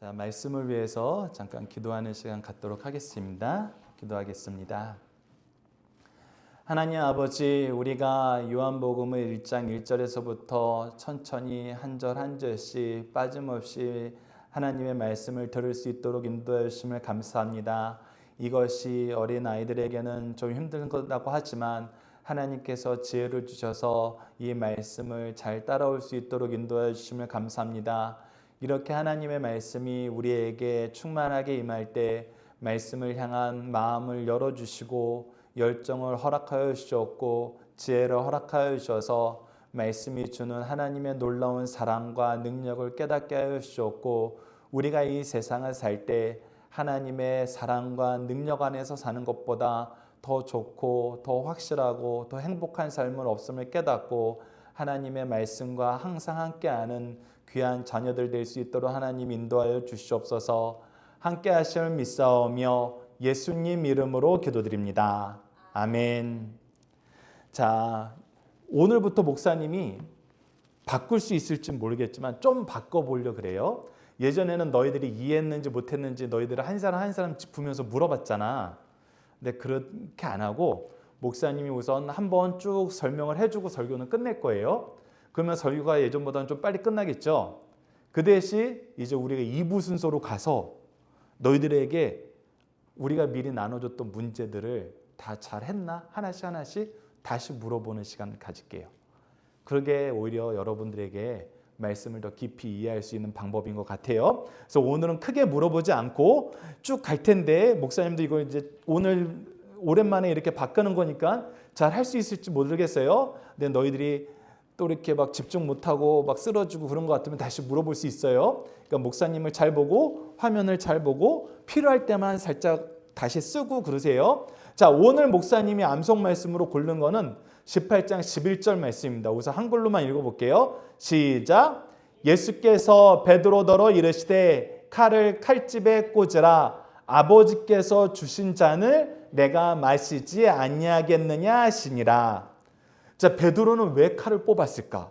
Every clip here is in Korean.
자, 말씀을 위해서 잠깐 기도하는 시간 갖도록 하겠습니다. 기도하겠습니다. 하나님 아버지, 우리가 요한복음의 1장 1절에서부터 천천히 한 절 한 절씩 빠짐없이 하나님의 말씀을 들을 수 있도록 인도해 주심을 감사합니다. 이것이 어린아이들에게는 좀 힘든 거라고 하지만 하나님께서 지혜를 주셔서 이 말씀을 잘 따라올 수 있도록 인도해 주심을 감사합니다. 이렇게 하나님의 말씀이 우리에게 충만하게 임할 때 말씀을 향한 마음을 열어주시고 열정을 허락하여 주셨고 지혜를 허락하여 주셔서 말씀이 주는 하나님의 놀라운 사랑과 능력을 깨닫게 하여 주셨고 우리가 이 세상을 살 때 하나님의 사랑과 능력 안에서 사는 것보다 더 좋고 더 확실하고 더 행복한 삶은 없음을 깨닫고 하나님의 말씀과 항상 함께하는 귀한 자녀들 될 수 있도록 하나님 인도하여 주시옵소서. 함께 하심을 믿사오며 예수님 이름으로 기도드립니다. 아멘. 자, 오늘부터 목사님이 바꿀 수 있을지 모르겠지만 좀 바꿔보려고 그래요. 예전에는 너희들이 이해했는지 못했는지 너희들을 한 사람 한 사람 짚으면서 물어봤잖아. 근데 그렇게 안 하고 목사님이 우선 한번 쭉 설명을 해주고 설교는 끝낼 거예요. 그러면 설교가 예전보다는 좀 빨리 끝나겠죠. 그 대신 이제 우리가 2부 순서로 가서 너희들에게 우리가 미리 나눠줬던 문제들을 다 잘했나? 하나씩 하나씩 다시 물어보는 시간 가질게요. 그러게 오히려 여러분들에게 말씀을 더 깊이 이해할 수 있는 방법인 것 같아요. 그래서 오늘은 크게 물어보지 않고 쭉 갈 텐데 목사님도 이거 이제 오늘 오랜만에 이렇게 바꾸는 거니까 잘 할 수 있을지 모르겠어요. 근데 너희들이 또 이렇게 막 집중 못하고 막 쓰러지고 그런 것 같으면 다시 물어볼 수 있어요. 그러니까 목사님을 잘 보고 화면을 잘 보고 필요할 때만 살짝 다시 쓰고 그러세요. 자, 오늘 목사님이 암송 말씀으로 고른 거는 18장 11절 말씀입니다. 우선 한글로만 읽어볼게요. 시작. 예수께서 베드로더러 이르시되 칼을 칼집에 꽂으라. 아버지께서 주신 잔을 내가 마시지 아니하겠느냐 하시니라. 자, 베드로는 왜 칼을 뽑았을까?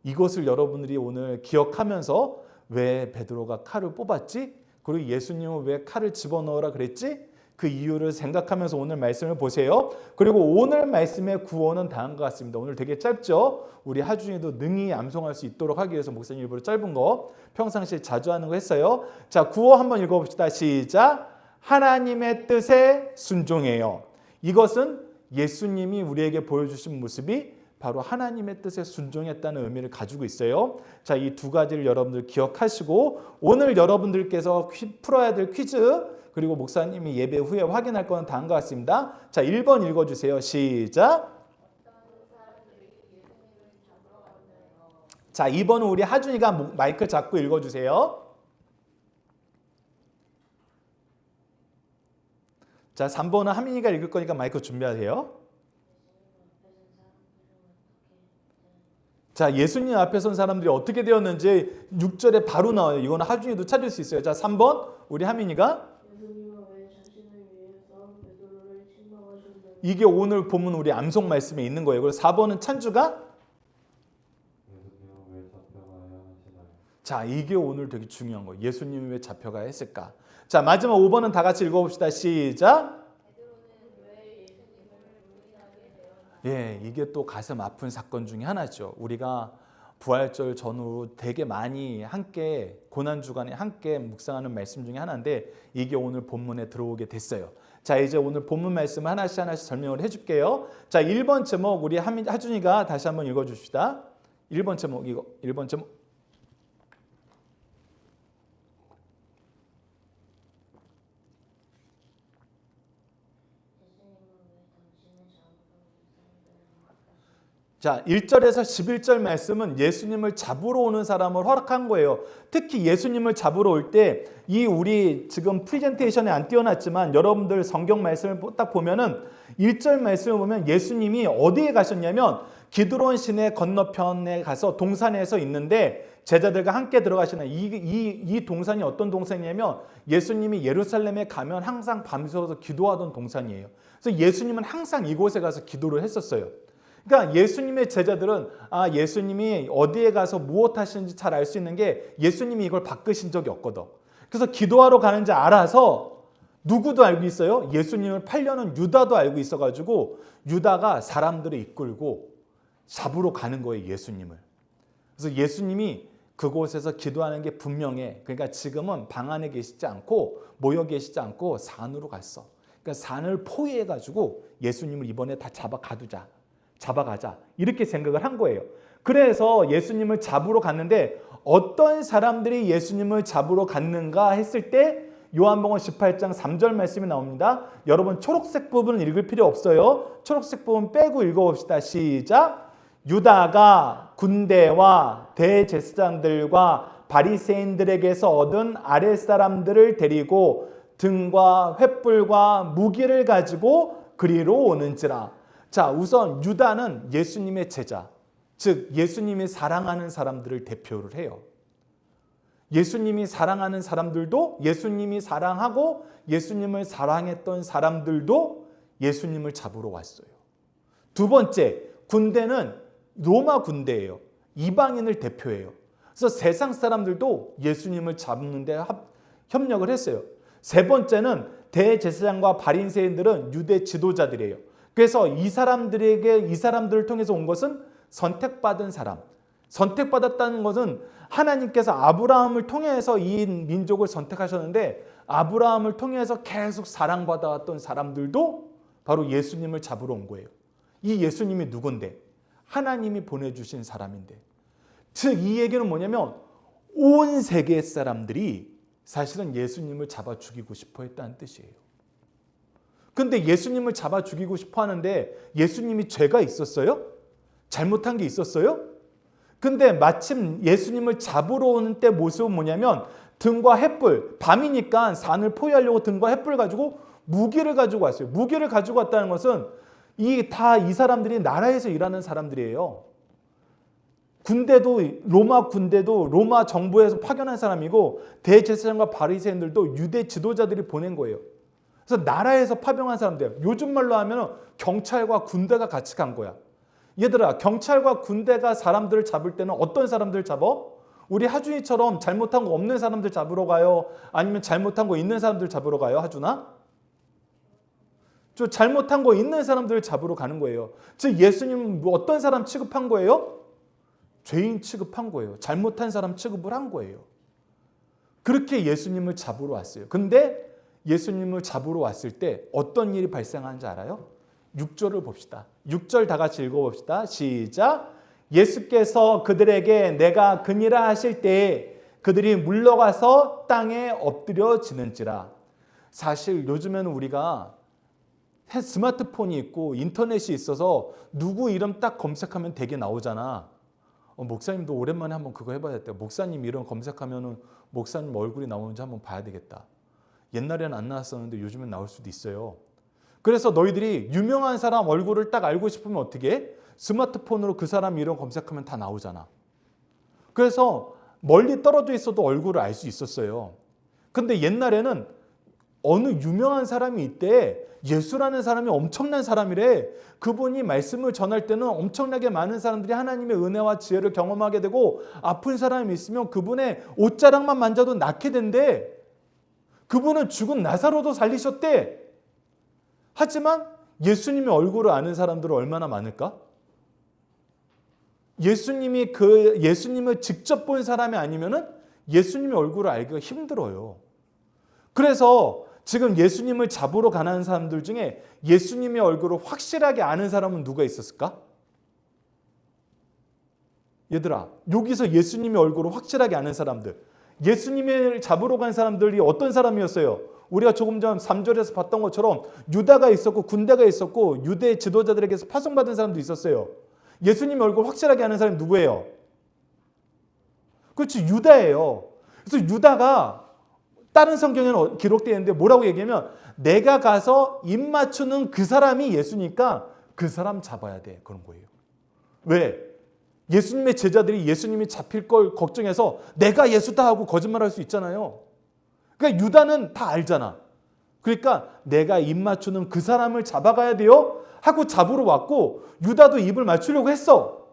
이것을 여러분들이 오늘 기억하면서 왜 베드로가 칼을 뽑았지? 그리고 예수님은 왜 칼을 집어넣으라 그랬지? 그 이유를 생각하면서 오늘 말씀을 보세요. 그리고 오늘 말씀의 구호는 다음과 같습니다. 오늘 되게 짧죠? 우리 하준이도 능히 암송할 수 있도록 하기 위해서 목사님 일부러 짧은 거 평상시에 자주 하는 거 했어요. 자, 구호 한번 읽어봅시다. 시작. 하나님의 뜻에 순종해요. 이것은 예수님이 우리에게 보여주신 모습이 바로 하나님의 뜻에 순종했다는 의미를 가지고 있어요. 자, 이 두 가지를 여러분들 기억하시고 오늘 여러분들께서 풀어야 될 퀴즈 그리고 목사님이 예배 후에 확인할 거는 다음과 같습니다. 자, 1번 읽어주세요. 시작. 자, 2번은 우리 하준이가 마이크 잡고 읽어주세요. 자, 3번은 하민이가 읽을 거니까 마이크 준비하세요. 자, 예수님 앞에 선 사람들이 어떻게 되었는지 6절에 바로 나와요. 이거는 하준이도 찾을 수 있어요. 자, 3번 우리 하민이가 이게 오늘 본문 우리 암송 말씀에 있는 거예요. 그리고 4번은 찬주가 자, 이게 오늘 되게 중요한 거예요. 예수님이 왜 잡혀가야 했을까? 자, 마지막 5번은 다 같이 읽어봅시다. 시작. 예, 이게 또 가슴 아픈 사건 중에 하나죠. 우리가 부활절 전후 되게 많이 함께 고난주간에 함께 묵상하는 말씀 중에 하나인데 이게 오늘 본문에 들어오게 됐어요. 자, 이제 오늘 본문 말씀 하나씩 하나씩 설명을 해줄게요. 자, 1번 제목 우리 하준이가 다시 한번 읽어줍시다. 1번 제목 이거 1번 제목. 자, 1절에서 11절 말씀은 예수님을 잡으러 오는 사람을 허락한 거예요. 특히 예수님을 잡으러 올 때 이 우리 지금 프레젠테이션에 안 띄워놨지만 여러분들 성경 말씀을 딱 보면은 1절 말씀을 보면 예수님이 어디에 가셨냐면 기드론 시내 건너편에 가서 동산에서 있는데 제자들과 함께 들어가시는 이 동산이 어떤 동산이냐면 예수님이 예루살렘에 가면 항상 밤새워서 기도하던 동산이에요. 그래서 예수님은 항상 이곳에 가서 기도를 했었어요. 그러니까 예수님의 제자들은 예수님이 어디에 가서 무엇 하시는지 잘 알 수 있는 게 예수님이 이걸 바꾸신 적이 없거든. 그래서 기도하러 가는지 알아서 누구도 알고 있어요? 예수님을 팔려는 유다도 알고 있어가지고 유다가 사람들을 이끌고 잡으러 가는 거예요, 예수님을. 그래서 예수님이 그곳에서 기도하는 게 분명해. 그러니까 지금은 방 안에 계시지 않고 모여 계시지 않고 산으로 갔어. 그러니까 산을 포위해가지고 예수님을 이번에 다 잡아가자 이렇게 생각을 한 거예요. 그래서 예수님을 잡으러 갔는데 어떤 사람들이 예수님을 잡으러 갔는가 했을 때 요한복음 18장 3절 말씀이 나옵니다. 여러분 초록색 부분은 읽을 필요 없어요. 초록색 부분 빼고 읽어봅시다. 시작. 유다가 군대와 대제사장들과 바리새인들에게서 얻은 아랫사람들을 데리고 등과 횃불과 무기를 가지고 그리로 오는지라. 자, 우선 유다는 예수님의 제자, 즉 예수님이 사랑하는 사람들을 대표를 해요. 예수님이 사랑하는 사람들도, 예수님이 사랑하고 예수님을 사랑했던 사람들도 예수님을 잡으러 왔어요. 두 번째, 군대는 로마 군대예요. 이방인을 대표해요. 그래서 세상 사람들도 예수님을 잡는 데 협력을 했어요. 세 번째는 대제사장과 바리새인들은 유대 지도자들이에요. 그래서 이 사람들을 통해서 온 것은 선택받은 사람. 선택받았다는 것은 하나님께서 아브라함을 통해서 이 민족을 선택하셨는데 아브라함을 통해서 계속 사랑받아왔던 사람들도 바로 예수님을 잡으러 온 거예요. 이 예수님이 누군데? 하나님이 보내주신 사람인데. 즉 이 얘기는 뭐냐면 온 세계 사람들이 사실은 예수님을 잡아 죽이고 싶어 했다는 뜻이에요. 근데 예수님을 잡아 죽이고 싶어 하는데 예수님이 죄가 있었어요? 잘못한 게 있었어요? 근데 마침 예수님을 잡으러 오는 때 모습은 뭐냐면 등과 횃불, 밤이니까 산을 포위하려고 등과 횃불 가지고 무기를 가지고 왔어요. 무기를 가지고 왔다는 것은 이 사람들이 나라에서 일하는 사람들이에요. 로마 군대도 로마 정부에서 파견한 사람이고 대제사장과 바리새인들도 유대 지도자들이 보낸 거예요. 그래서 나라에서 파병한 사람들, 요즘 말로 하면 경찰과 군대가 같이 간 거야. 얘들아, 경찰과 군대가 사람들을 잡을 때는 어떤 사람들을 잡아? 우리 하준이처럼 잘못한 거 없는 사람들 잡으러 가요? 아니면 잘못한 거 있는 사람들 잡으러 가요? 하준아? 저 잘못한 거 있는 사람들을 잡으러 가는 거예요. 즉 예수님은 어떤 사람 취급한 거예요? 죄인 취급한 거예요. 잘못한 사람 취급을 한 거예요. 그렇게 예수님을 잡으러 왔어요. 근데 예수님을 잡으러 왔을 때 어떤 일이 발생하는지 알아요? 6절을 봅시다. 6절 다 같이 읽어봅시다. 시작. 예수께서 그들에게 내가 그니라 하실 때에 그들이 물러가서 땅에 엎드려지는지라. 사실 요즘에는 우리가 스마트폰이 있고 인터넷이 있어서 누구 이름 딱 검색하면 되게 나오잖아. 목사님도 오랜만에 한번 그거 해봐야겠다. 목사님 이름 검색하면 목사님 얼굴이 나오는지 한번 봐야 되겠다. 옛날에는 안 나왔었는데 요즘엔 나올 수도 있어요. 그래서 너희들이 유명한 사람 얼굴을 딱 알고 싶으면 어떻게 해? 스마트폰으로 그 사람 이름 검색하면 다 나오잖아. 그래서 멀리 떨어져 있어도 얼굴을 알 수 있었어요. 근데 옛날에는 어느 유명한 사람이 있대. 예수라는 사람이 엄청난 사람이래. 그분이 말씀을 전할 때는 엄청나게 많은 사람들이 하나님의 은혜와 지혜를 경험하게 되고 아픈 사람이 있으면 그분의 옷자락만 만져도 낫게 된대. 그분은 죽은 나사로도 살리셨대. 하지만 예수님의 얼굴을 아는 사람들은 얼마나 많을까? 예수님을 직접 본 사람이 아니면은 예수님의 얼굴을 알기가 힘들어요. 그래서 지금 예수님을 잡으러 가는 사람들 중에 예수님의 얼굴을 확실하게 아는 사람은 누가 있었을까? 얘들아, 여기서 예수님의 얼굴을 확실하게 아는 사람들, 예수님을 잡으러 간 사람들이 어떤 사람이었어요? 우리가 조금 전 3절에서 봤던 것처럼 유다가 있었고 군대가 있었고 유대 지도자들에게서 파송받은 사람도 있었어요. 예수님의 얼굴 확실하게 아는 사람이 누구예요? 그렇지, 유다예요. 그래서 유다가 다른 성경에는 기록되어 있는데 뭐라고 얘기하면 내가 가서 입 맞추는 그 사람이 예수니까 그 사람 잡아야 돼. 그런 거예요. 왜? 예수님의 제자들이 예수님이 잡힐 걸 걱정해서 내가 예수다 하고 거짓말할 수 있잖아요. 그러니까 유다는 다 알잖아. 그러니까 내가 입 맞추는 그 사람을 잡아가야 돼요 하고 잡으러 왔고 유다도 입을 맞추려고 했어.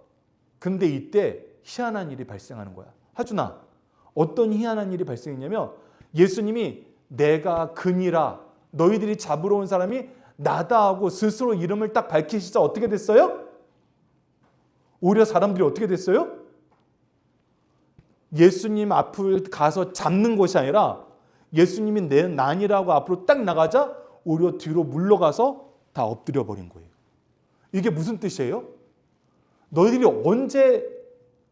근데 이때 희한한 일이 발생하는 거야. 하준아, 어떤 희한한 일이 발생했냐면 예수님이 내가 그니라, 너희들이 잡으러 온 사람이 나다 하고 스스로 이름을 딱 밝히시자 어떻게 됐어요? 오히려 사람들이 어떻게 됐어요? 예수님 앞을 가서 잡는 것이 아니라 예수님이 내 난이라고 앞으로 딱 나가자 오히려 뒤로 물러가서 다 엎드려 버린 거예요. 이게 무슨 뜻이에요? 너희들이 언제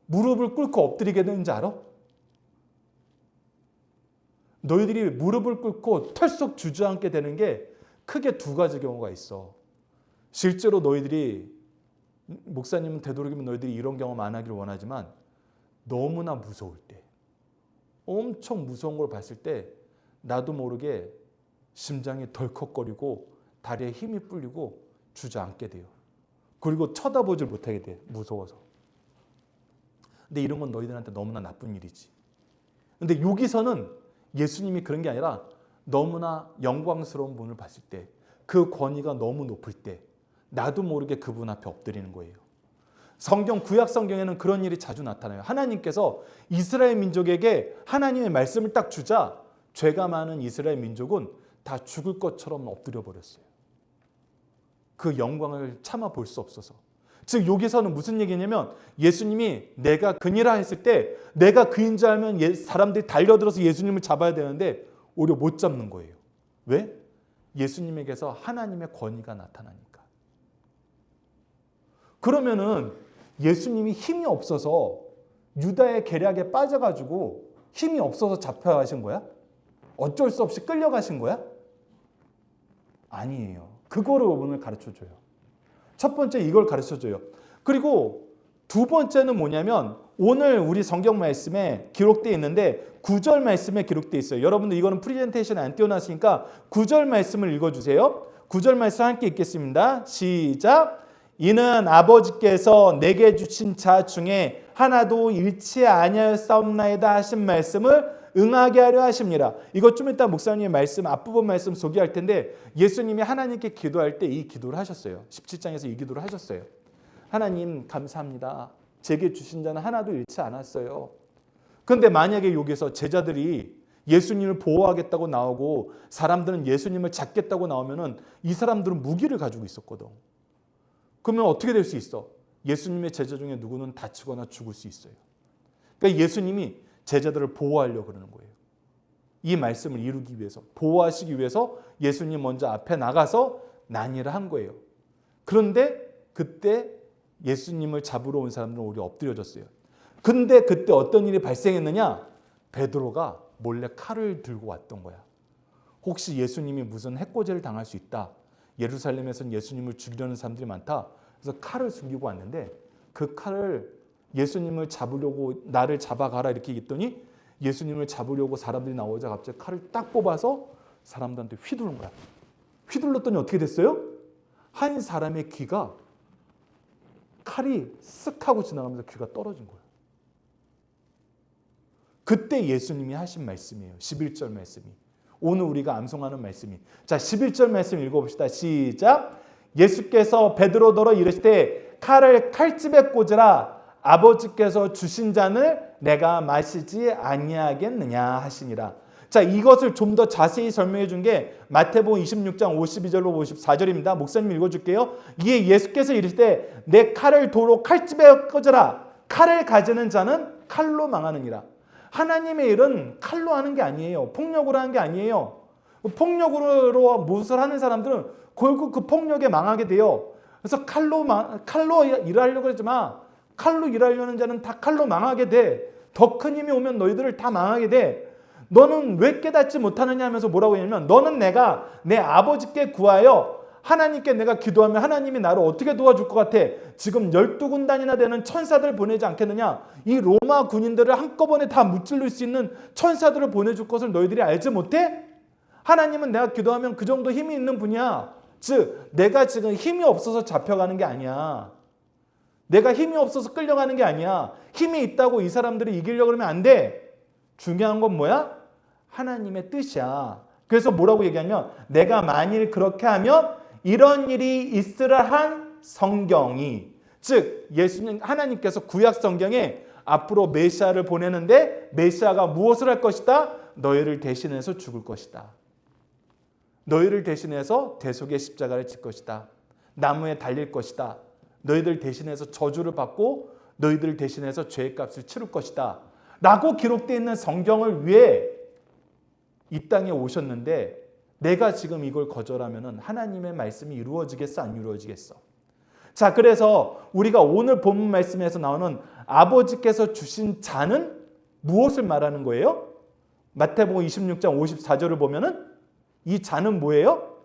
무릎을 꿇고 엎드리게 되는지 알아? 너희들이 무릎을 꿇고 털썩 주저앉게 되는 게 크게 두 가지 경우가 있어. 실제로 너희들이, 목사님은 되도록이면 너희들이 이런 경험 안 하기를 원하지만 너무나 무서울 때, 엄청 무서운 걸 봤을 때 나도 모르게 심장이 덜컥거리고 다리에 힘이 풀리고 주저앉게 돼요. 그리고 쳐다보질 못하게 돼, 무서워서. 근데 이런 건 너희들한테 너무나 나쁜 일이지. 근데 여기서는 예수님이 그런 게 아니라 너무나 영광스러운 분을 봤을 때, 그 권위가 너무 높을 때 나도 모르게 그분 앞에 엎드리는 거예요. 성경, 구약 성경에는 그런 일이 자주 나타나요. 하나님께서 이스라엘 민족에게 하나님의 말씀을 딱 주자 죄가 많은 이스라엘 민족은 다 죽을 것처럼 엎드려 버렸어요. 그 영광을 참아 볼 수 없어서. 즉 여기서는 무슨 얘기냐면 예수님이 내가 그니라 했을 때 내가 그인 줄 알면 사람들이 달려들어서 예수님을 잡아야 되는데 오히려 못 잡는 거예요. 왜? 예수님에게서 하나님의 권위가 나타나니까. 그러면은 예수님이 힘이 없어서 유다의 계략에 빠져가지고 힘이 없어서 잡혀가신 거야? 어쩔 수 없이 끌려가신 거야? 아니에요. 그거를 오늘 가르쳐줘요. 첫 번째 이걸 가르쳐줘요. 그리고 두 번째는 뭐냐면 오늘 우리 성경 말씀에 기록되어 있는데 9절 말씀에 기록되어 있어요. 여러분들 이거는 프레젠테이션에 안 띄워놨으니까 9절 말씀을 읽어주세요. 9절 말씀 함께 읽겠습니다. 시작. 이는 아버지께서 내게 주신 자 중에 하나도 잃지 아니하였사옵나이다 하신 말씀을 응하게 하려 하십니다. 이것 좀 이따 목사님의 말씀 앞부분 말씀 소개할 텐데 예수님이 하나님께 기도할 때 이 기도를 하셨어요. 17장에서 이 기도를 하셨어요. 하나님 감사합니다. 제게 주신 자는 하나도 잃지 않았어요. 그런데 만약에 여기서 제자들이 예수님을 보호하겠다고 나오고 사람들은 예수님을 잡겠다고 나오면은 이 사람들은 무기를 가지고 있었거든. 그러면 어떻게 될 수 있어? 예수님의 제자 중에 누구는 다치거나 죽을 수 있어요. 그러니까 예수님이 제자들을 보호하려고 그러는 거예요. 이 말씀을 이루기 위해서, 보호하시기 위해서 예수님 먼저 앞에 나가서 난의를 한 거예요. 그런데 그때 예수님을 잡으러 온 사람들은 오히려 엎드려졌어요. 근데 그때 어떤 일이 발생했느냐? 베드로가 몰래 칼을 들고 왔던 거야. 혹시 예수님이 무슨 해코지를 당할 수 있다. 예루살렘에서는 예수님을 죽이려는 사람들이 많다. 그래서 칼을 숨기고 왔는데 그 칼을 예수님을 잡으려고 나를 잡아가라 이렇게 했더니 예수님을 잡으려고 사람들이 나오자 갑자기 칼을 딱 뽑아서 사람들한테 휘두른 거야. 휘둘렀더니 어떻게 됐어요? 한 사람의 귀가 칼이 쓱 하고 지나가면서 귀가 떨어진 거예요. 그때 예수님이 하신 말씀이에요. 11절 말씀이. 오늘 우리가 암송하는 말씀이. 자, 11절 말씀 읽어봅시다. 시작. 예수께서 베드로더러 이르시되 칼을 칼집에 꽂으라. 아버지께서 주신 잔을 내가 마시지 아니하겠느냐 하시니라. 자, 이것을 좀 더 자세히 설명해 준 게 마태복음 26장 52절로 54절입니다. 목사님 읽어줄게요. 이에 예수께서 이르시되 내 칼을 도로 칼집에 꽂으라. 칼을 가지는 자는 칼로 망하느니라. 하나님의 일은 칼로 하는 게 아니에요. 폭력으로 하는 게 아니에요. 폭력으로 무엇을 하는 사람들은 결국 그 폭력에 망하게 돼요. 그래서 칼로 일하려고 하지 마. 칼로 일하려는 자는 다 칼로 망하게 돼. 더 큰 힘이 오면 너희들을 다 망하게 돼. 너는 왜 깨닫지 못하느냐 하면서 뭐라고 했냐면 너는 내가 내 아버지께 구하여 하나님께 내가 기도하면 하나님이 나를 어떻게 도와줄 것 같아? 지금 12군단이나 되는 천사들 보내지 않겠느냐? 이 로마 군인들을 한꺼번에 다 무찔릴 수 있는 천사들을 보내줄 것을 너희들이 알지 못해? 하나님은 내가 기도하면 그 정도 힘이 있는 분이야. 즉 내가 지금 힘이 없어서 잡혀가는 게 아니야. 내가 힘이 없어서 끌려가는 게 아니야. 힘이 있다고 이 사람들이 이기려고 그러면 안 돼. 중요한 건 뭐야? 하나님의 뜻이야. 그래서 뭐라고 얘기하면 내가 만일 그렇게 하면 이런 일이 있으라 한 성경이, 즉 예수님 하나님께서 구약 성경에 앞으로 메시아를 보내는데 메시아가 무엇을 할 것이다? 너희를 대신해서 죽을 것이다. 너희를 대신해서 대속의 십자가를 질 것이다. 나무에 달릴 것이다. 너희들 대신해서 저주를 받고 너희들 대신해서 죄의 값을 치를 것이다. 라고 기록되어 있는 성경을 위해 이 땅에 오셨는데 내가 지금 이걸 거절하면 하나님의 말씀이 이루어지겠어? 안 이루어지겠어? 자, 그래서 우리가 오늘 본문 말씀에서 나오는 아버지께서 주신 자는 무엇을 말하는 거예요? 마태복음 26장 54절을 보면은 이 자는 뭐예요?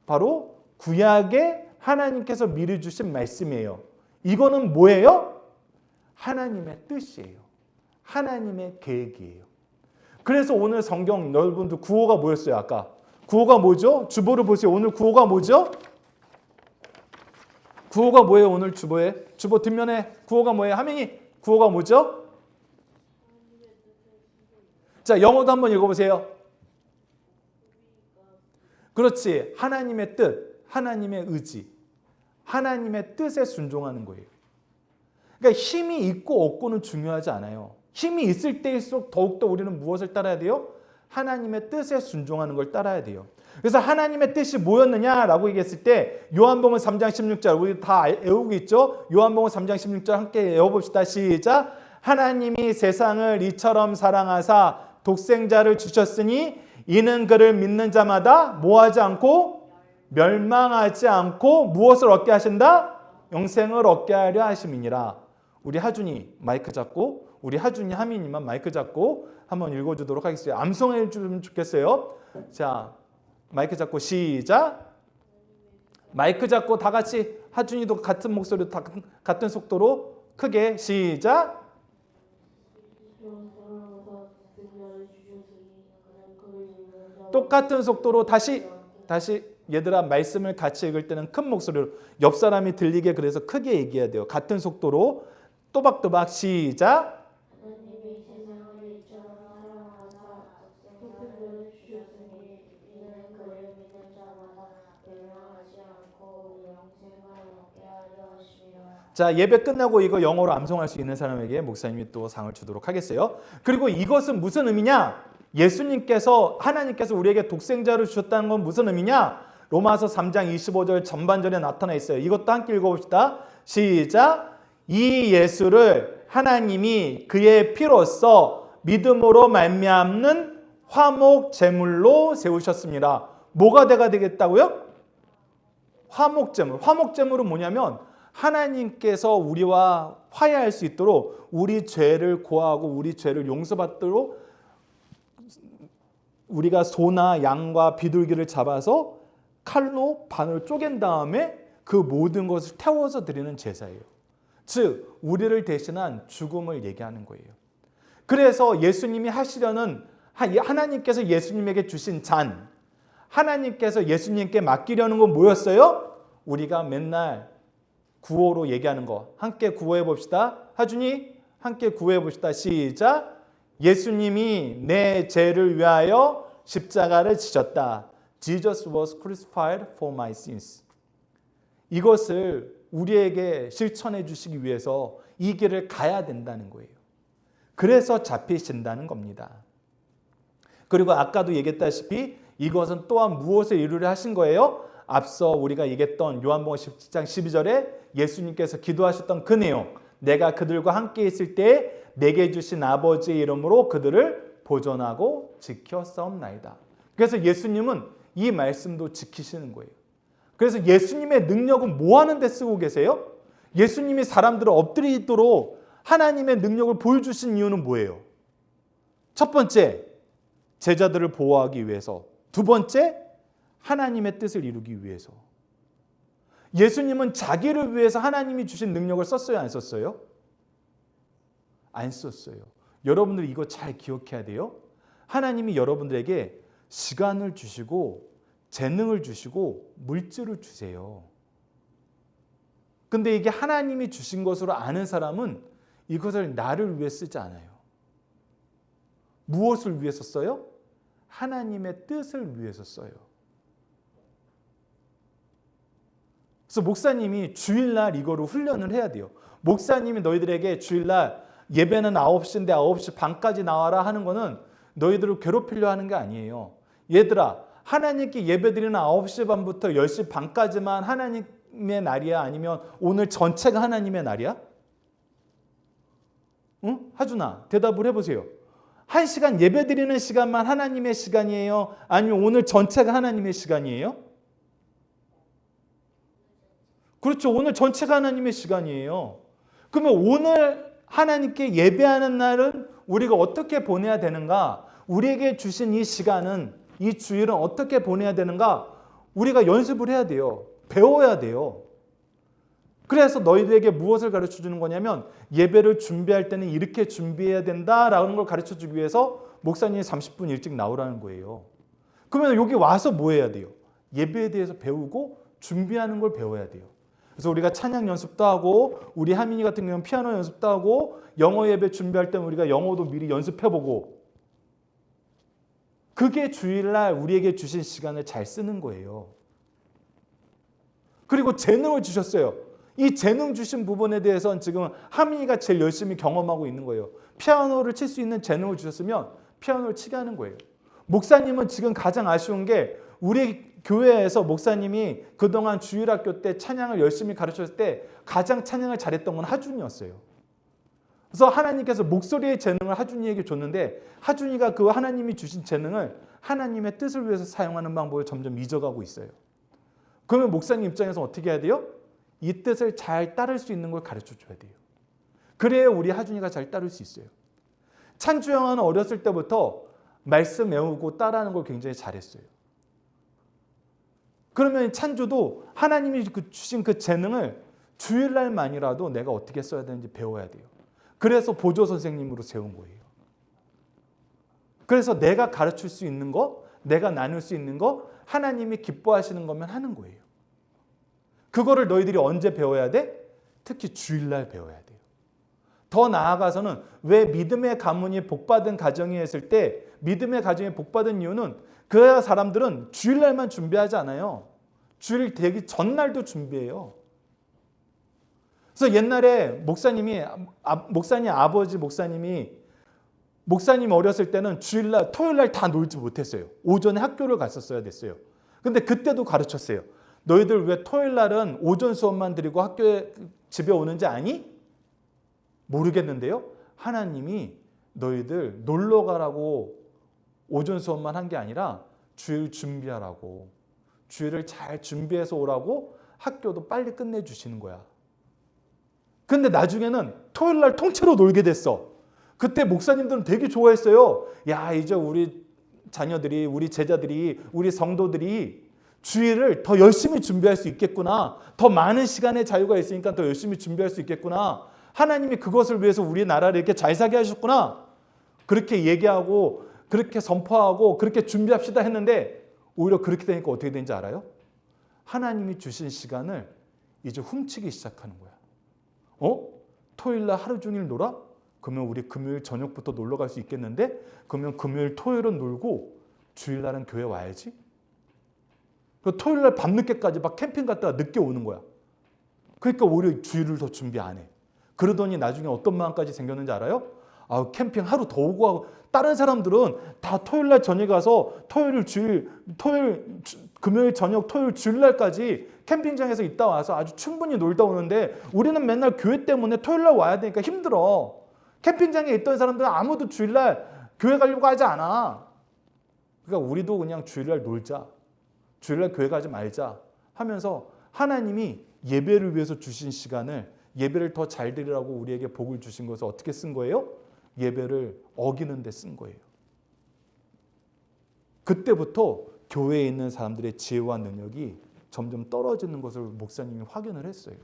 바로 구약에 하나님께서 미리 주신 말씀이에요. 이거는 뭐예요? 하나님의 뜻이에요. 하나님의 계획이에요. 그래서 오늘 성경 여러분들 구호가 뭐였어요? 아까 구호가 뭐죠? 주보를 보세요. 오늘 구호가 뭐죠? 구호가 뭐예요? 오늘 주보에 주보 뒷면에 구호가 뭐예요? 하민이 구호가 뭐죠? 자, 영어도 한번 읽어보세요. 그렇지. 하나님의 뜻, 하나님의 의지, 하나님의 뜻에 순종하는 거예요. 그러니까 힘이 있고 없고는 중요하지 않아요. 힘이 있을 때일수록 더욱더 우리는 무엇을 따라야 돼요? 하나님의 뜻에 순종하는 걸 따라야 돼요. 그래서 하나님의 뜻이 뭐였느냐라고 얘기했을 때 요한복음 3장 16절 우리 다 외우고 있죠? 요한복음 3장 16절 함께 외워봅시다. 시작. 하나님이 세상을 이처럼 사랑하사 독생자를 주셨으니 이는 그를 믿는 자마다 뭐하지 않고 멸망하지 않고 무엇을 얻게 하신다? 영생을 얻게 하려 하심이니라. 우리 하준이 마이크 잡고 우리 하준이 하민이만 마이크 잡고 한번 읽어주도록 하겠습니다. 암송해 주면 좋겠어요. 자, 마이크 잡고 시작. 마이크 잡고 다 같이 하준이도 같은 목소리로 같은 속도로 크게 시작. 똑같은 속도로 다시 얘들아 말씀을 같이 읽을 때는 큰 목소리로 옆 사람이 들리게 그래서 크게 얘기해야 돼요. 같은 속도로 또박또박 시작. 자, 예배 끝나고 이거 영어로 암송할 수 있는 사람에게 목사님이 또 상을 주도록 하겠어요. 그리고 이것은 무슨 의미냐? 예수님께서 하나님께서 우리에게 독생자를 주셨다는 건 무슨 의미냐? 로마서 3장 25절 전반절에 나타나 있어요. 이것도 함께 읽어봅시다. 시작. 이 예수를 하나님이 그의 피로써 믿음으로 말미암는 화목 제물로 세우셨습니다. 뭐가 되겠다고요? 화목 제물. 화목 제물은 뭐냐면 하나님께서 우리와 화해할 수 있도록 우리 죄를 고하고 우리 죄를 용서받도록 우리가 소나 양과 비둘기를 잡아서 칼로 반을 쪼갠 다음에 그 모든 것을 태워서 드리는 제사예요. 즉 우리를 대신한 죽음을 얘기하는 거예요. 그래서 예수님이 하시려는 하나님께서 예수님에게 주신 잔, 하나님께서 예수님께 맡기려는 건 뭐였어요? 우리가 맨날 구호로 얘기하는 거 함께 구호해 봅시다. 하준이 함께 구호해 봅시다. 시작. 예수님이 내 죄를 위하여 십자가를 지셨다. Jesus was crucified for my sins. 이것을 우리에게 실천해 주시기 위해서 이 길을 가야 된다는 거예요. 그래서 잡히신다는 겁니다. 그리고 아까도 얘기했다시피 이것은 또한 무엇을 이루려 하신 거예요? 앞서 우리가 얘기했던 요한복음 17장 12절에 예수님께서 기도하셨던 그 내용, 내가 그들과 함께 있을 때 내게 주신 아버지의 이름으로 그들을 보존하고 지켜 싸움나이다. 그래서 예수님은 이 말씀도 지키시는 거예요. 그래서 예수님의 능력은 뭐 하는 데 쓰고 계세요? 예수님이 사람들을 엎드리도록 하나님의 능력을 보여주신 이유는 뭐예요? 첫 번째, 제자들을 보호하기 위해서. 두 번째, 하나님의 뜻을 이루기 위해서. 예수님은 자기를 위해서 하나님이 주신 능력을 썼어요? 안 썼어요? 안 썼어요. 여러분들 이거 잘 기억해야 돼요. 하나님이 여러분들에게 시간을 주시고 재능을 주시고 물질을 주세요. 근데 이게 하나님이 주신 것으로 아는 사람은 이것을 나를 위해 쓰지 않아요. 무엇을 위해서 써요? 하나님의 뜻을 위해서 써요. 그래서 목사님이 주일날 이거를 훈련을 해야 돼요. 목사님이 너희들에게 주일날 예배는 9시인데 9시 반까지 나와라 하는 거는 너희들을 괴롭히려 하는 게 아니에요. 얘들아, 하나님께 예배드리는 9시 반부터 10시 반까지만 하나님의 날이야? 아니면 오늘 전체가 하나님의 날이야? 응? 하준아, 대답을 해보세요. 1시간 예배드리는 시간만 하나님의 시간이에요? 아니면 오늘 전체가 하나님의 시간이에요? 그렇죠. 오늘 전체가 하나님의 시간이에요. 그러면 오늘 하나님께 예배하는 날은 우리가 어떻게 보내야 되는가? 우리에게 주신 이 시간은, 이 주일은 어떻게 보내야 되는가? 우리가 연습을 해야 돼요. 배워야 돼요. 그래서 너희들에게 무엇을 가르쳐 주는 거냐면 예배를 준비할 때는 이렇게 준비해야 된다라는 걸 가르쳐 주기 위해서 목사님이 30분 일찍 나오라는 거예요. 그러면 여기 와서 뭐 해야 돼요? 예배에 대해서 배우고 준비하는 걸 배워야 돼요. 그래서 우리가 찬양 연습도 하고 우리 하민이 같은 경우는 피아노 연습도 하고 영어 예배 준비할 때는 우리가 영어도 미리 연습해보고 그게 주일날 우리에게 주신 시간을 잘 쓰는 거예요. 그리고 재능을 주셨어요. 이 재능 주신 부분에 대해서는 지금 하민이가 제일 열심히 경험하고 있는 거예요. 피아노를 칠 수 있는 재능을 주셨으면 피아노를 치게 하는 거예요. 목사님은 지금 가장 아쉬운 게 우리 교회에서 목사님이 그동안 주일학교 때 찬양을 열심히 가르쳤을 때 가장 찬양을 잘했던 건 하준이었어요. 그래서 하나님께서 목소리의 재능을 하준이에게 줬는데 하준이가 그 하나님이 주신 재능을 하나님의 뜻을 위해서 사용하는 방법을 점점 잊어가고 있어요. 그러면 목사님 입장에서 어떻게 해야 돼요? 이 뜻을 잘 따를 수 있는 걸 가르쳐 줘야 돼요. 그래야 우리 하준이가 잘 따를 수 있어요. 찬주 형은 어렸을 때부터 말씀 외우고 따라하는 걸 굉장히 잘했어요. 그러면 찬주도 하나님이 주신 그 재능을 주일날만이라도 내가 어떻게 써야 되는지 배워야 돼요. 그래서 보조 선생님으로 세운 거예요. 그래서 내가 가르칠 수 있는 거, 내가 나눌 수 있는 거, 하나님이 기뻐하시는 거면 하는 거예요. 그거를 너희들이 언제 배워야 돼? 특히 주일날 배워야 돼요. 더 나아가서는 왜 믿음의 가문이 복받은 가정이 했을 때 믿음의 가정이 복받은 이유는 그 사람들은 주일날만 준비하지 않아요. 주일 되기 전날도 준비해요. 그래서 옛날에 목사님 어렸을 때는 주일날, 토요일날 다 놀지 못했어요. 오전에 학교를 갔었어야 됐어요. 근데 그때도 가르쳤어요. 너희들 왜 토요일날은 오전 수업만 드리고 집에 오는지 아니? 모르겠는데요. 하나님이 너희들 놀러 가라고 오전 수업만 한 게 아니라 주일 준비하라고, 주일을 잘 준비해서 오라고 학교도 빨리 끝내주시는 거야. 근데 나중에는 토요일날 통째로 놀게 됐어. 그때 목사님들은 되게 좋아했어요. 야, 이제 우리 자녀들이, 우리 제자들이, 우리 성도들이 주일을 더 열심히 준비할 수 있겠구나. 더 많은 시간의 자유가 있으니까 더 열심히 준비할 수 있겠구나. 하나님이 그것을 위해서 우리나라를 이렇게 잘 살게 하셨구나. 그렇게 얘기하고 그렇게 선포하고 그렇게 준비합시다 했는데 오히려 그렇게 되니까 어떻게 되는지 알아요? 하나님이 주신 시간을 이제 훔치기 시작하는 거야. 토요일날 하루 종일 놀아? 그러면 우리 금요일 저녁부터 놀러 갈 수 있겠는데? 그러면 금요일 토요일은 놀고 주일날은 교회 와야지? 토요일날 밤늦게까지 막 캠핑 갔다가 늦게 오는 거야. 그러니까 오히려 주일을 더 준비 안 해. 그러더니 나중에 어떤 마음까지 생겼는지 알아요? 캠핑 하루 더 오고 하고 다른 사람들은 다 토요일날 저녁에 가서 금요일 저녁 토요일 주일날까지 캠핑장에서 있다 와서 아주 충분히 놀다 오는데 우리는 맨날 교회 때문에 토요일날 와야 되니까 힘들어. 캠핑장에 있던 사람들은 아무도 주일날 교회 가려고 하지 않아. 그러니까 우리도 그냥 주일날 놀자. 주일날 교회 가지 말자 하면서 하나님이 예배를 위해서 주신 시간을 예배를 더 잘 드리라고 우리에게 복을 주신 것을 어떻게 쓴 거예요? 예배를 어기는 데 쓴 거예요. 그때부터 교회에 있는 사람들의 지혜와 능력이 점점 떨어지는 것을 목사님이 확인을 했어요.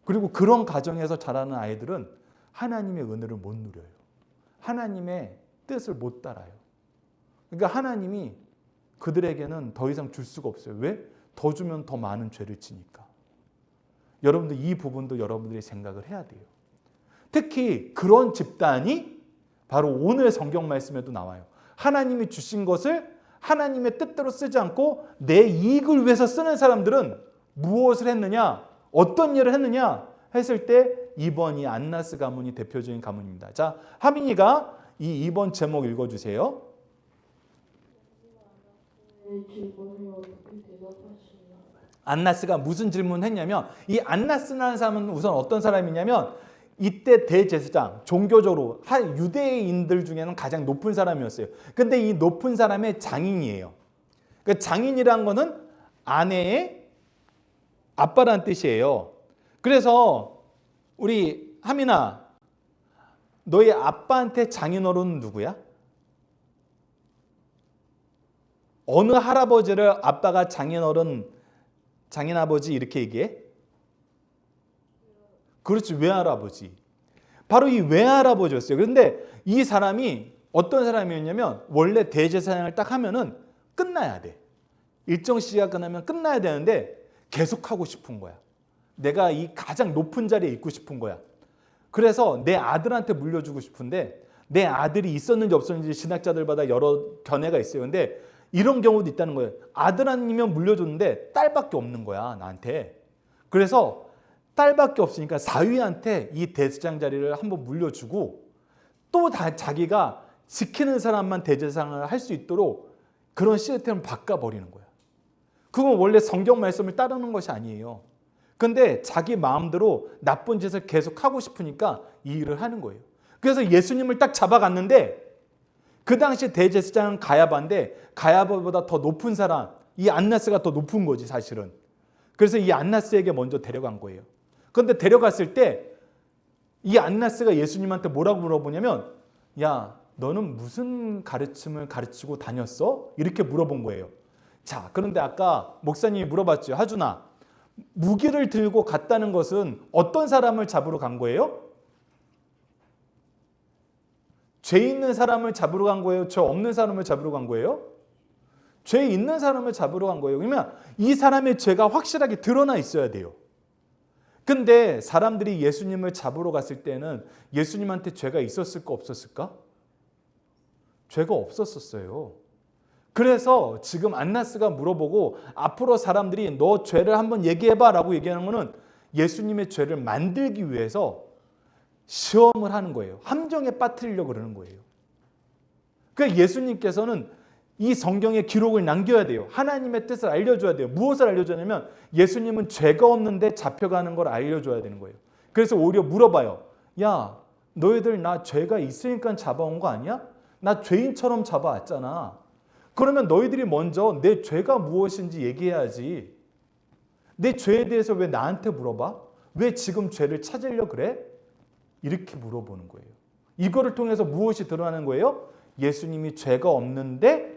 그리고 그런 가정에서 자라는 아이들은 하나님의 은혜를 못 누려요. 하나님의 뜻을 못 따라요. 그러니까 하나님이 그들에게는 더 이상 줄 수가 없어요. 왜? 더 주면 더 많은 죄를 지니까. 여러분들 이 부분도 여러분들이 생각을 해야 돼요. 특히 그런 집단이 바로 오늘 성경 말씀에도 나와요. 하나님이 주신 것을 하나님의 뜻대로 쓰지 않고 내 이익을 위해서 쓰는 사람들은 무엇을 했느냐? 어떤 일을 했느냐? 했을 때 2번이 안나스 가문이 대표적인 가문입니다. 자, 하민이가 이 2번 제목 읽어주세요. 안나스가 무슨 질문을 했냐면, 이 안나스라는 사람은 우선 어떤 사람이냐면 이때 대제사장, 종교적으로 한 유대인들 중에는 가장 높은 사람이었어요. 근데 이 높은 사람의 장인이에요. 그 장인이란 거는 아내의 아빠라는 뜻이에요. 그래서 우리 하민아, 너희 아빠한테 장인어른은 누구야? 어느 할아버지를 아빠가 장인어른, 장인아버지 이렇게 얘기해? 그렇지, 외할아버지. 바로 이 외할아버지였어요. 그런데 이 사람이 어떤 사람이었냐면 원래 대제사장을 딱 하면은 끝나야 돼. 일정 시기가 끝나면 끝나야 되는데 계속하고 싶은 거야. 내가 이 가장 높은 자리에 있고 싶은 거야. 그래서 내 아들한테 물려주고 싶은데 내 아들이 있었는지 없었는지 신학자들마다 여러 견해가 있어요. 근데 이런 경우도 있다는 거예요. 아들 아니면 물려줬는데 딸밖에 없는 거야, 나한테. 그래서 딸밖에 없으니까 사위한테 이 대제사장 자리를 한번 물려주고 또 자기가 지키는 사람만 대제사장을 할 수 있도록 그런 시스템을 바꿔버리는 거야. 그건 원래 성경 말씀을 따르는 것이 아니에요. 근데 자기 마음대로 나쁜 짓을 계속 하고 싶으니까 이 일을 하는 거예요. 그래서 예수님을 딱 잡아갔는데 그 당시 대제사장은 가야바인데 가야바보다 더 높은 사람, 이 안나스가 더 높은 거지 사실은. 그래서 이 안나스에게 먼저 데려간 거예요. 그런데 데려갔을 때 이 안나스가 예수님한테 뭐라고 물어보냐면, 야, 너는 무슨 가르침을 가르치고 다녔어? 이렇게 물어본 거예요. 자, 그런데 아까 목사님이 물어봤죠. 하준아, 무기를 들고 갔다는 것은 어떤 사람을 잡으러 간 거예요? 죄 있는 사람을 잡으러 간 거예요? 죄 없는 사람을 잡으러 간 거예요? 죄 있는 사람을 잡으러 간 거예요. 그러면 이 사람의 죄가 확실하게 드러나 있어야 돼요. 근데 사람들이 예수님을 잡으러 갔을 때는 예수님한테 죄가 있었을까 없었을까? 죄가 없었었어요. 그래서 지금 안나스가 물어보고 앞으로 사람들이 너 죄를 한번 얘기해봐 라고 얘기하는 거는 예수님의 죄를 만들기 위해서 시험을 하는 거예요. 함정에 빠뜨리려고 그러는 거예요. 그러니까 예수님께서는 이 성경의 기록을 남겨야 돼요. 하나님의 뜻을 알려줘야 돼요. 무엇을 알려주냐면 예수님은 죄가 없는데 잡혀가는 걸 알려줘야 되는 거예요. 그래서 오히려 물어봐요. 야, 너희들 나 죄가 있으니까 잡아온 거 아니야? 나 죄인처럼 잡아왔잖아. 그러면 너희들이 먼저 내 죄가 무엇인지 얘기해야지. 내 죄에 대해서 왜 나한테 물어봐? 왜 지금 죄를 찾으려 그래? 이렇게 물어보는 거예요. 이거를 통해서 무엇이 드러나는 거예요? 예수님이 죄가 없는데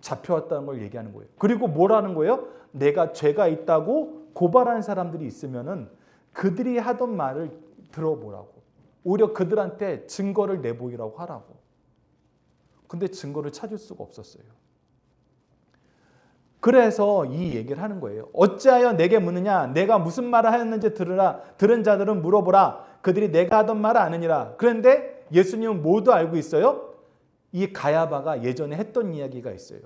잡혀왔다는 걸 얘기하는 거예요. 그리고 뭐라는 거예요? 내가 죄가 있다고 고발한 사람들이 있으면은 그들이 하던 말을 들어보라고. 오히려 그들한테 증거를 내보이라고 하라고. 근데 증거를 찾을 수가 없었어요. 그래서 이 얘기를 하는 거예요. 어찌하여 내게 묻느냐? 내가 무슨 말을 하였는지 들으라. 들은 자들은 물어보라. 그들이 내가 하던 말을 아느니라. 그런데 예수님은 모두 알고 있어요. 이 가야바가 예전에 했던 이야기가 있어요.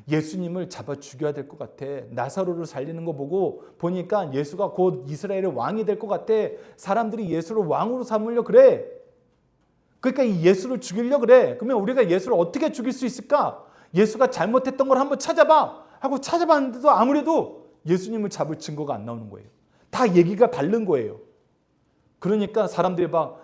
예수님을 잡아 죽여야 될 것 같아. 나사로를 살리는 거 보고 보니까 예수가 곧 이스라엘의 왕이 될 것 같아. 사람들이 예수를 왕으로 삼으려 그래. 그러니까 이 예수를 죽이려 그래. 그러면 우리가 예수를 어떻게 죽일 수 있을까? 예수가 잘못했던 걸 한번 찾아봐 하고 찾아봤는데도 아무래도 예수님을 잡을 증거가 안 나오는 거예요. 다 얘기가 다른 거예요. 그러니까 사람들이 막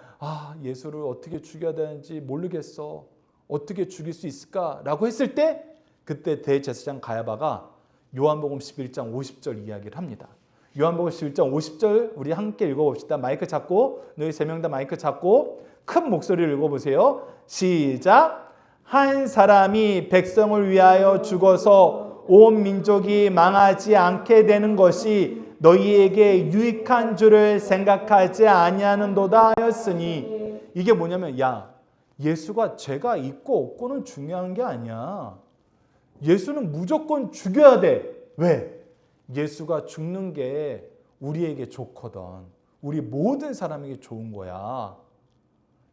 예수를 어떻게 죽여야 되는지 모르겠어. 어떻게 죽일 수 있을까라고 했을 때 그때 대제사장 가야바가 요한복음 11장 50절 이야기를 합니다. 요한복음 11장 50절 우리 함께 읽어봅시다. 마이크 잡고 너희 세 명 다 마이크 잡고 큰 목소리를 읽어보세요. 시작. 한 사람이 백성을 위하여 죽어서 온 민족이 망하지 않게 되는 것이 너희에게 유익한 줄을 생각하지 아니하는도다 하였으니, 이게 뭐냐면 예수가 죄가 있고 없고는 중요한 게 아니야. 예수는 무조건 죽여야 돼. 왜? 예수가 죽는 게 우리에게 좋거든. 우리 모든 사람에게 좋은 거야.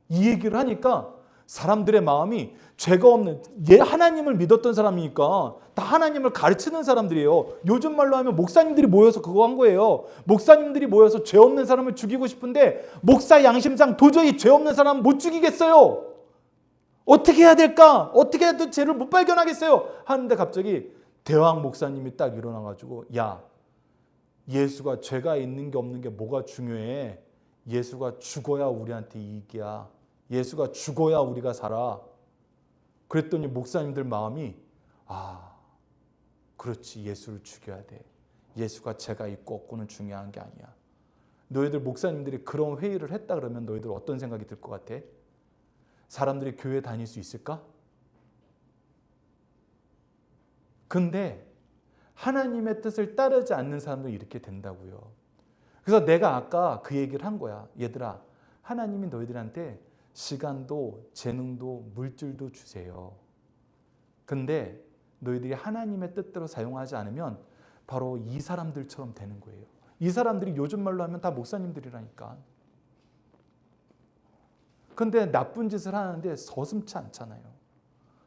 이 얘기를 하니까 사람들의 마음이 죄가 없는 하나님을 믿었던 사람이니까 다 하나님을 가르치는 사람들이에요. 요즘 말로 하면 목사님들이 모여서 그거 한 거예요. 목사님들이 모여서 죄 없는 사람을 죽이고 싶은데 목사 양심상 도저히 죄 없는 사람은 못 죽이겠어요. 어떻게 해야 될까? 어떻게 해도 죄를 못 발견하겠어요? 하는데 갑자기 대왕 목사님이 딱 일어나가지고 야, 예수가 죄가 있는 게 없는 게 뭐가 중요해? 예수가 죽어야 우리한테 이익이야. 예수가 죽어야 우리가 살아. 그랬더니 목사님들 마음이 그렇지, 예수를 죽여야 돼. 예수가 죄가 있고 없고는 중요한 게 아니야. 너희들 목사님들이 그런 회의를 했다 그러면 너희들 어떤 생각이 들 것 같아? 사람들이 교회 다닐 수 있을까? 근데 하나님의 뜻을 따르지 않는 사람도 이렇게 된다고요. 그래서 내가 아까 그 얘기를 한 거야. 얘들아, 하나님이 너희들한테 시간도 재능도 물질도 주세요. 근데 너희들이 하나님의 뜻대로 사용하지 않으면 바로 이 사람들처럼 되는 거예요. 이 사람들이 요즘 말로 하면 다 목사님들이라니까. 근데 나쁜 짓을 하는데 서슴지 않잖아요.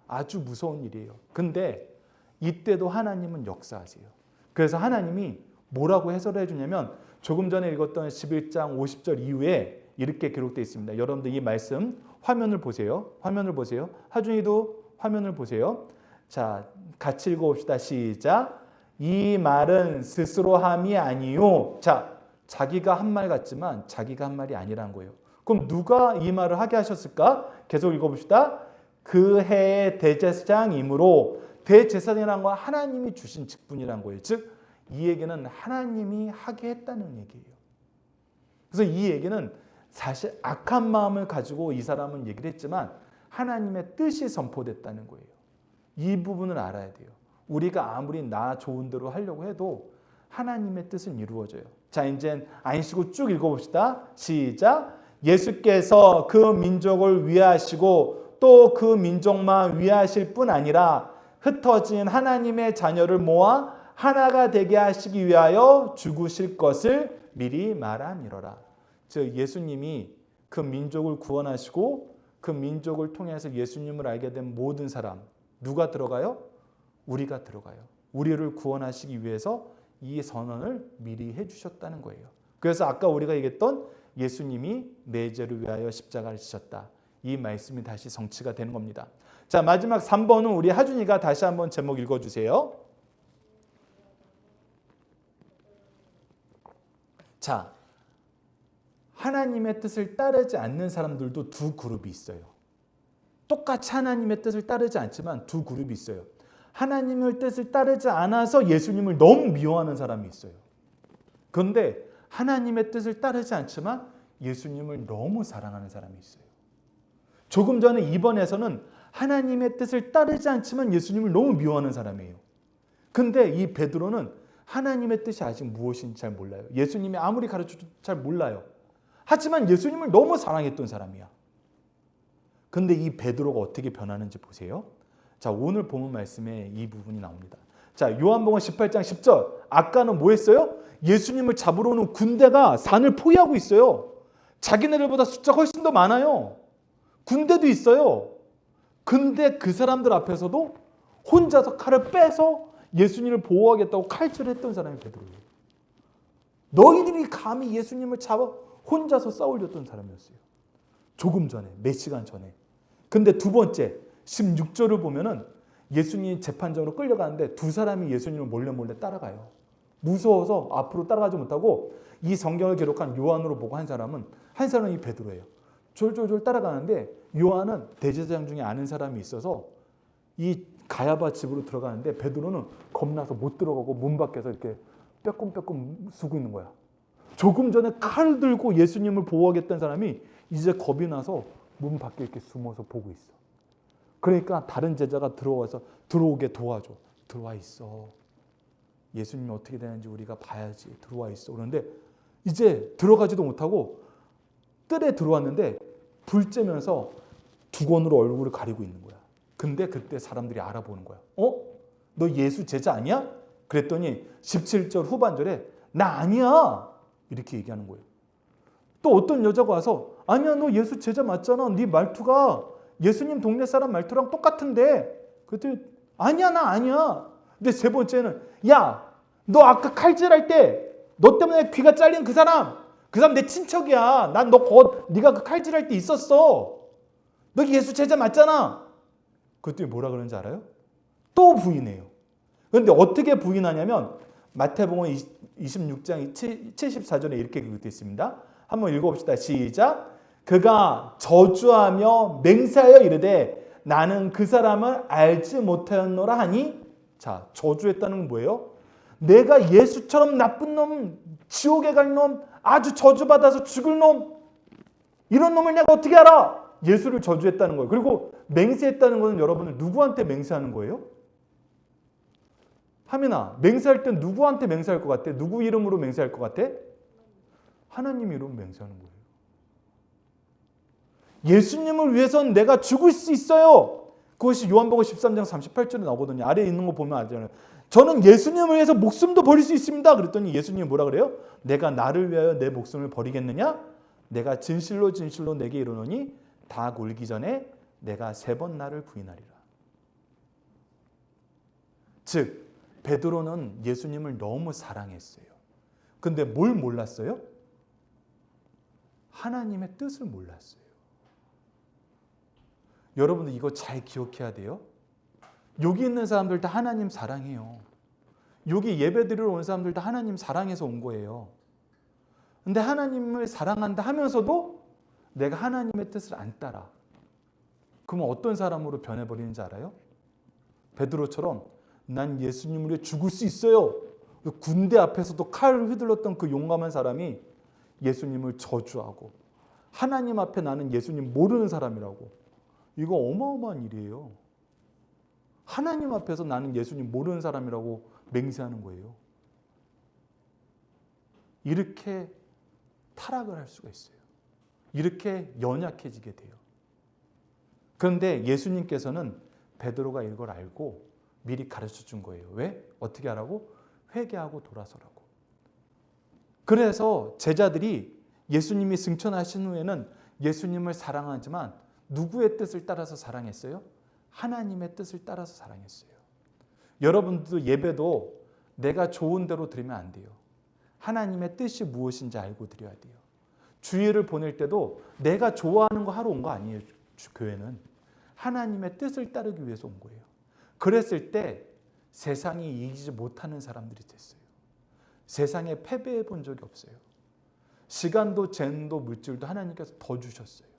아주 무서운 일이에요. 근데 이때도 하나님은 역사하세요. 그래서 하나님이 뭐라고 해설해 주냐면 조금 전에 읽었던 11장 50절 이후에 이렇게 기록되어 있습니다. 여러분들 이 말씀 화면을 보세요. 화면을 보세요. 하준이도 화면을 보세요. 자, 같이 읽어봅시다. 시작. 이 말은 스스로 함이 아니요. 자, 자기가 한 말 같지만 자기가 한 말이 아니란 거예요. 그럼 누가 이 말을 하게 하셨을까? 계속 읽어봅시다. 그 해의 대제사장이므로, 대제사장이라는 건 하나님이 주신 직분이란 거예요. 즉, 이 얘기는 하나님이 하게 했다는 얘기예요. 그래서 이 얘기는 사실 악한 마음을 가지고 이 사람은 얘기를 했지만 하나님의 뜻이 선포됐다는 거예요. 이 부분을 알아야 돼요. 우리가 아무리 나 좋은 대로 하려고 해도 하나님의 뜻은 이루어져요. 자, 이제 안 쉬고 쭉 읽어봅시다. 시작. 예수께서 그 민족을 위하시고 또 그 민족만 위하실 뿐 아니라 흩어진 하나님의 자녀를 모아 하나가 되게 하시기 위하여 죽으실 것을 미리 말함이로라. 즉 예수님이 그 민족을 구원하시고 그 민족을 통해서 예수님을 알게 된 모든 사람, 누가 들어가요? 우리가 들어가요. 우리를 구원하시기 위해서 이 선언을 미리 해주셨다는 거예요. 그래서 아까 우리가 얘기했던 예수님이 내 죄를 위하여 십자가를 지셨다. 이 말씀이 다시 성취가 되는 겁니다. 자, 마지막 3번은 우리 하준이가 다시 한번 제목 읽어주세요. 자, 하나님의 뜻을 따르지 않는 사람들도 두 그룹이 있어요. 똑같이 하나님의 뜻을 따르지 않지만 두 그룹이 있어요. 하나님의 뜻을 따르지 않아서 예수님을 너무 미워하는 사람이 있어요. 그런데 하나님의 뜻을 따르지 않지만 예수님을 너무 사랑하는 사람이 있어요. 조금 전에 2번에서는 하나님의 뜻을 따르지 않지만 예수님을 너무 미워하는 사람이에요. 근데 이 베드로는 하나님의 뜻이 아직 무엇인지 잘 몰라요. 예수님이 아무리 가르쳐도 잘 몰라요. 하지만 예수님을 너무 사랑했던 사람이야. 근데 이 베드로가 어떻게 변하는지 보세요. 자, 오늘 본문 말씀에 이 부분이 나옵니다. 자, 요한복음 18장 10절. 아까는 뭐 했어요? 예수님을 잡으러 오는 군대가 산을 포위하고 있어요. 자기네들보다 숫자가 훨씬 더 많아요. 군대도 있어요. 근데 그 사람들 앞에서도 혼자서 칼을 빼서 예수님을 보호하겠다고 칼질했던 사람이 베드로예요. 너희들이 감히 예수님을 잡아 혼자서 싸우려던 사람이었어요. 조금 전에, 몇 시간 전에. 근데 두 번째 16절을 보면은 예수님이 재판장으로 끌려가는데 두 사람이 예수님을 몰래 따라가요. 무서워서 앞으로 따라가지 못하고 이 성경을 기록한 요한으로 보고 한 사람은 이 베드로예요. 졸졸졸 따라가는데 요한은 대제사장 중에 아는 사람이 있어서 이 가야바 집으로 들어가는데 베드로는 겁나서 못 들어가고 문 밖에서 이렇게 빼꼼빼꼼 쓰고 있는 거야. 조금 전에 칼을 들고 예수님을 보호하겠다는 사람이 이제 겁이 나서 문 밖에 이렇게 숨어서 보고 있어. 그러니까 다른 제자가 들어와서 들어오게 도와줘. 들어와 있어. 예수님이 어떻게 되는지 우리가 봐야지. 들어와 있어. 그런데 이제 들어가지도 못하고 뜰에 들어왔는데 불 쬐면서 두건으로 얼굴을 가리고 있는 거야. 근데 그때 사람들이 알아보는 거야. 너 예수 제자 아니야? 그랬더니 17절 후반절에 나 아니야. 이렇게 얘기하는 거예요. 또 어떤 여자가 와서 아니야, 너 예수 제자 맞잖아. 네 말투가 예수님 동네 사람 말투랑 똑같은데. 그랬더니 아니야, 나 아니야. 근데 세 번째는 야, 너 아까 칼질할 때 너 때문에 귀가 잘린 그 사람 내 친척이야. 난 네가 그 칼질할 때 있었어. 너 예수 제자 맞잖아. 그랬더니 뭐라 그러는지 알아요? 또 부인해요. 그런데 어떻게 부인하냐면 마태복음 26장 74절에 이렇게 기록되어 있습니다. 한번 읽어봅시다. 시작. 그가 저주하며 맹세하여 이르되 나는 그 사람을 알지 못하였노라 하니. 자, 저주했다는 건 뭐예요? 내가 예수처럼 나쁜 놈, 지옥에 갈 놈, 아주 저주받아서 죽을 놈, 이런 놈을 내가 어떻게 알아? 예수를 저주했다는 거예요. 그리고 맹세했다는 것은 여러분들 누구한테 맹세하는 거예요? 하민아, 맹세할 땐 누구한테 맹세할 것 같아? 누구 이름으로 맹세할 것 같아? 하나님 이름으로 맹세하는 거예요. 예수님을 위해서는 내가 죽을 수 있어요. 그것이 요한복음 13장 38절에 나오거든요. 아래에 있는 거 보면 알잖아요. 저는 예수님을 위해서 목숨도 버릴 수 있습니다. 그랬더니 예수님이 뭐라 그래요? 내가 나를 위하여 내 목숨을 버리겠느냐? 내가 진실로 진실로 내게 이르노니 닭 울기 전에 내가 3번 나를 부인하리라. 즉 베드로는 예수님을 너무 사랑했어요. 근데 뭘 몰랐어요? 하나님의 뜻을 몰랐어요. 여러분들 이거 잘 기억해야 돼요. 여기 있는 사람들 다 하나님 사랑해요. 여기 예배드리러 온 사람들 다 하나님 사랑해서 온 거예요. 근데 하나님을 사랑한다 하면서도 내가 하나님의 뜻을 안 따라. 그러면 어떤 사람으로 변해버리는지 알아요? 베드로처럼 난 예수님을 위해 죽을 수 있어요. 군대 앞에서도 칼을 휘둘렀던 그 용감한 사람이 예수님을 저주하고 하나님 앞에 나는 예수님 모르는 사람이라고. 이거 어마어마한 일이에요. 하나님 앞에서 나는 예수님 모르는 사람이라고 맹세하는 거예요. 이렇게 타락을 할 수가 있어요. 이렇게 연약해지게 돼요. 그런데 예수님께서는 베드로가 이걸 알고 미리 가르쳐 준 거예요. 왜? 어떻게 하라고? 회개하고 돌아서라고. 그래서 제자들이 예수님이 승천하신 후에는 예수님을 사랑하지만 누구의 뜻을 따라서 사랑했어요? 하나님의 뜻을 따라서 사랑했어요. 여러분들도 예배도 내가 좋은 대로 드리면 안 돼요. 하나님의 뜻이 무엇인지 알고 드려야 돼요. 주일을 보낼 때도 내가 좋아하는 거 하러 온 거 아니에요. 교회는 하나님의 뜻을 따르기 위해서 온 거예요. 그랬을 때 세상이 이기지 못하는 사람들이 됐어요. 세상에 패배해 본 적이 없어요. 시간도 재능도 물질도 하나님께서 더 주셨어요.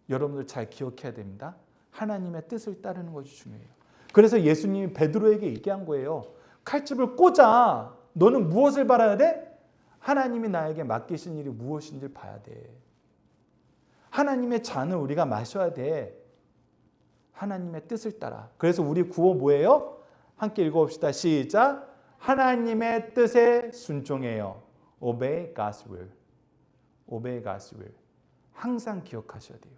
여러분들 잘 기억해야 됩니다. 하나님의 뜻을 따르는 것이 중요해요. 그래서 예수님이 베드로에게 얘기한 거예요. 칼집을 꽂아. 너는 무엇을 바라야 돼? 하나님이 나에게 맡기신 일이 무엇인지를 봐야 돼. 하나님의 잔을 우리가 마셔야 돼. 하나님의 뜻을 따라. 그래서 우리 구호 뭐예요? 함께 읽어봅시다. 시작. 하나님의 뜻에 순종해요. Obey God's will. Obey God's will. 항상 기억하셔야 돼요.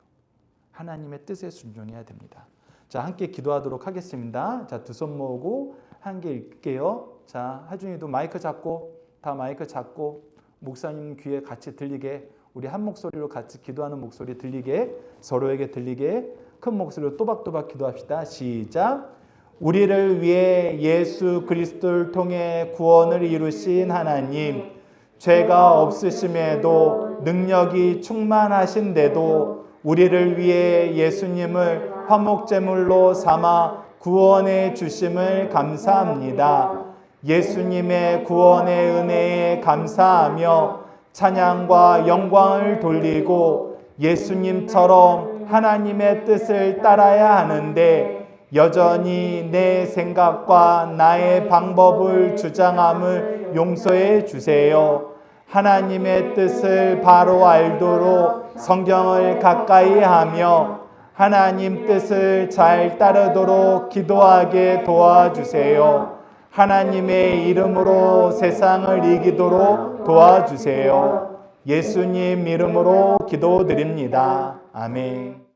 하나님의 뜻에 순종해야 됩니다. 자, 함께 기도하도록 하겠습니다. 자, 두 손 모으고 함께 읽게요. 자, 하준이도 마이크 잡고, 다 마이크 잡고, 목사님 귀에 같이 들리게, 우리 한 목소리로 같이 기도하는 목소리 들리게, 서로에게 들리게 큰 목소리로 또박또박 기도합시다. 시작. 우리를 위해 예수 그리스도를 통해 구원을 이루신 하나님, 죄가 없으심에도 능력이 충만하신데도 우리를 위해 예수님을 화목제물로 삼아 구원해 주심을 감사합니다. 예수님의 구원의 은혜에 감사하며 찬양과 영광을 돌리고 예수님처럼 하나님의 뜻을 따라야 하는데 여전히 내 생각과 나의 방법을 주장함을 용서해 주세요. 하나님의 뜻을 바로 알도록 성경을 가까이 하며 하나님 뜻을 잘 따르도록 기도하게 도와주세요. 하나님의 이름으로 세상을 이기도록 도와주세요. 예수님 이름으로 기도드립니다. 아멘.